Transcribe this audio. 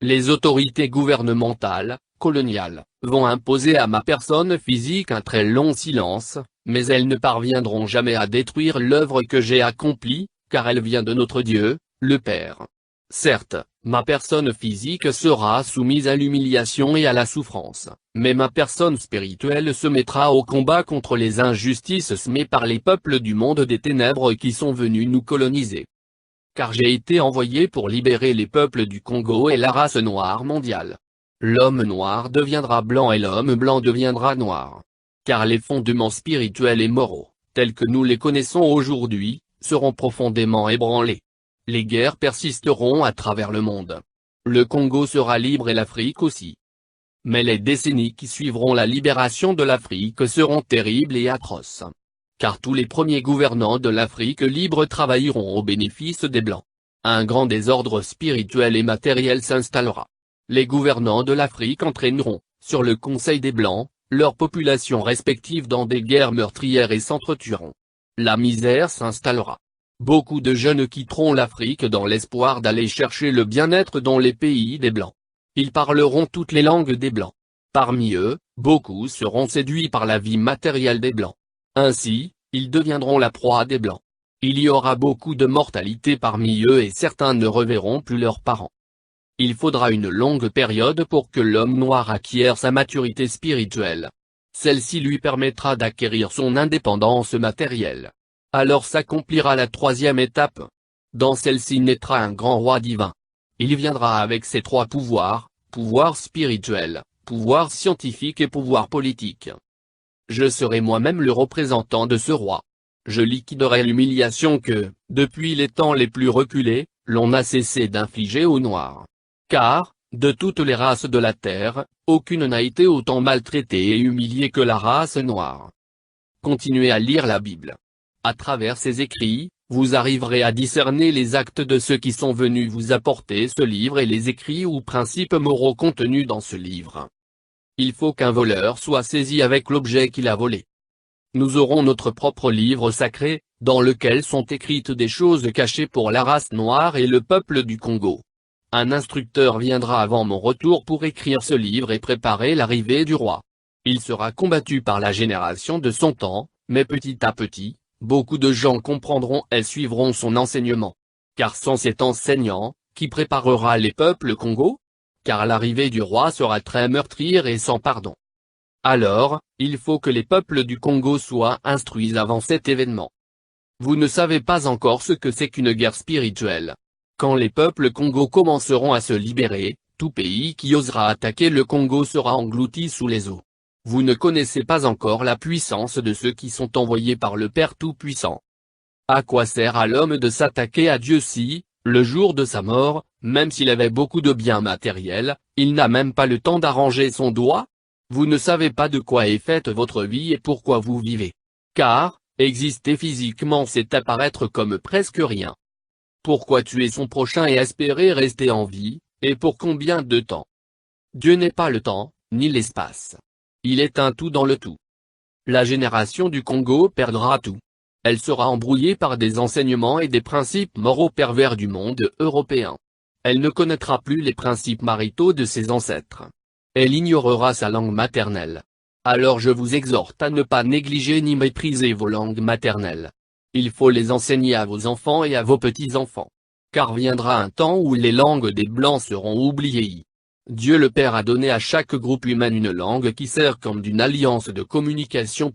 Les autorités gouvernementales, coloniales, vont imposer à ma personne physique un très long silence, mais elles ne parviendront jamais à détruire l'œuvre que j'ai accomplie, car elle vient de notre Dieu, le Père. Certes, ma personne physique sera soumise à l'humiliation et à la souffrance, mais ma personne spirituelle se mettra au combat contre les injustices semées par les peuples du monde des ténèbres qui sont venus nous coloniser. Car j'ai été envoyé pour libérer les peuples du Congo et la race noire mondiale. L'homme noir deviendra blanc et l'homme blanc deviendra noir. Car les fondements spirituels et moraux, tels que nous les connaissons aujourd'hui, seront profondément ébranlés. Les guerres persisteront à travers le monde. Le Congo sera libre et l'Afrique aussi. Mais les décennies qui suivront la libération de l'Afrique seront terribles et atroces. Car tous les premiers gouvernants de l'Afrique libre travailleront au bénéfice des Blancs. Un grand désordre spirituel et matériel s'installera. Les gouvernants de l'Afrique entraîneront, sur le conseil des Blancs, leurs populations respectives dans des guerres meurtrières et s'entretueront. La misère s'installera. Beaucoup de jeunes quitteront l'Afrique dans l'espoir d'aller chercher le bien-être dans les pays des Blancs. Ils parleront toutes les langues des Blancs. Parmi eux, beaucoup seront séduits par la vie matérielle des Blancs. Ainsi, ils deviendront la proie des Blancs. Il y aura beaucoup de mortalité parmi eux et certains ne reverront plus leurs parents. Il faudra une longue période pour que l'homme noir acquiert sa maturité spirituelle. Celle-ci lui permettra d'acquérir son indépendance matérielle. Alors s'accomplira la troisième étape. Dans celle-ci naîtra un grand roi divin. Il viendra avec ses trois pouvoirs, pouvoir spirituel, pouvoir scientifique et pouvoir politique. Je serai moi-même le représentant de ce roi. Je liquiderai l'humiliation que, depuis les temps les plus reculés, l'on a cessé d'infliger aux Noirs. Car, de toutes les races de la Terre, aucune n'a été autant maltraitée et humiliée que la race noire. Continuez à lire la Bible. À travers ces écrits, vous arriverez à discerner les actes de ceux qui sont venus vous apporter ce livre et les écrits ou principes moraux contenus dans ce livre. Il faut qu'un voleur soit saisi avec l'objet qu'il a volé. Nous aurons notre propre livre sacré, dans lequel sont écrites des choses cachées pour la race noire et le peuple du Congo. Un instructeur viendra avant mon retour pour écrire ce livre et préparer l'arrivée du roi. Il sera combattu par la génération de son temps, mais petit à petit, beaucoup de gens comprendront et suivront son enseignement. Car sans cet enseignant, qui préparera les peuples Congo? Car l'arrivée du roi sera très meurtrière et sans pardon. Alors, il faut que les peuples du Congo soient instruits avant cet événement. Vous ne savez pas encore ce que c'est qu'une guerre spirituelle. Quand les peuples Congo commenceront à se libérer, tout pays qui osera attaquer le Congo sera englouti sous les eaux. Vous ne connaissez pas encore la puissance de ceux qui sont envoyés par le Père Tout-Puissant. À quoi sert à l'homme de s'attaquer à Dieu si, le jour de sa mort, même s'il avait beaucoup de biens matériels, il n'a même pas le temps d'arranger son doigt? Vous ne savez pas de quoi est faite votre vie et pourquoi vous vivez. Car, exister physiquement c'est apparaître comme presque rien. Pourquoi tuer son prochain et espérer rester en vie, et pour combien de temps? Dieu n'est pas le temps, ni l'espace. Il est un tout dans le tout. La génération du Congo perdra tout. Elle sera embrouillée par des enseignements et des principes moraux pervers du monde européen. Elle ne connaîtra plus les principes maritaux de ses ancêtres. Elle ignorera sa langue maternelle. Alors je vous exhorte à ne pas négliger ni mépriser vos langues maternelles. Il faut les enseigner à vos enfants et à vos petits-enfants. Car viendra un temps où les langues des Blancs seront oubliées. Dieu le Père a donné à chaque groupe humain une langue qui sert comme d'une alliance de communication.